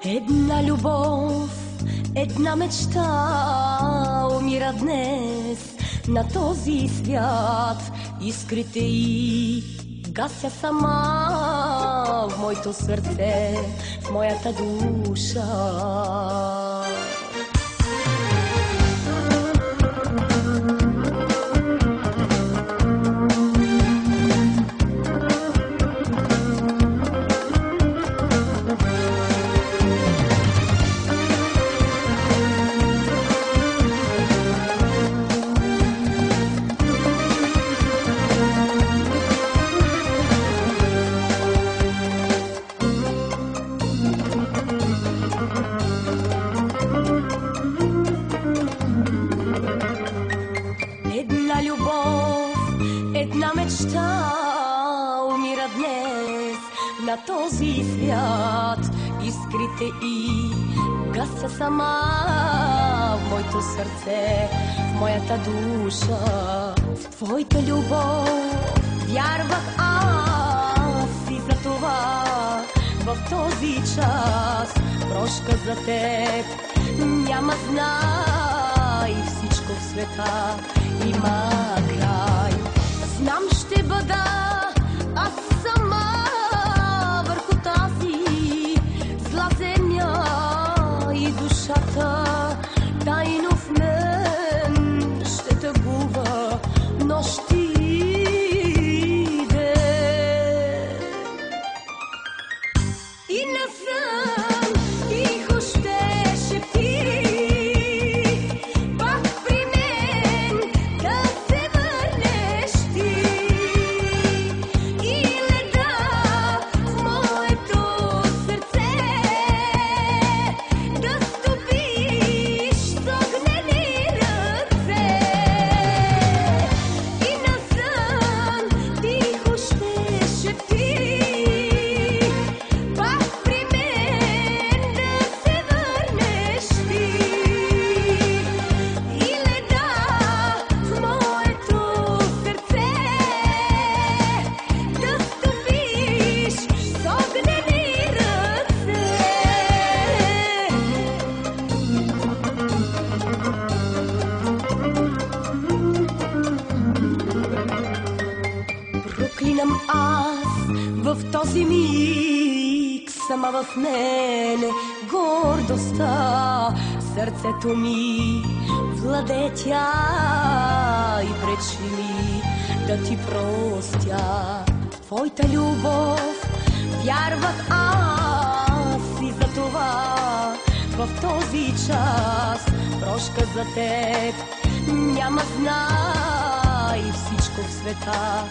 Една любов, една мечта умира днес на този свят. Искрите й гася сама в моето сърце, в моята душа. Една любов, една мечта умира днес на този свят. Искрите й гася сама в моето сърце, в моята душа. В твоята любов вярвах аз и за това в този час прошка за теб няма знай. Всичко в света има край. Знам, ще бъда аз сама върху тази зла земя и душата тайно в мен ще тъгува нощи и ден. И насън тихо ще шепти проклинам аз в този миг сама в мене гордостта. Сърцето ми владее тя и пречи ми да ти простя. Твоята любов вярвах аз и за това в този час прошка за теб няма знай. Всичко в света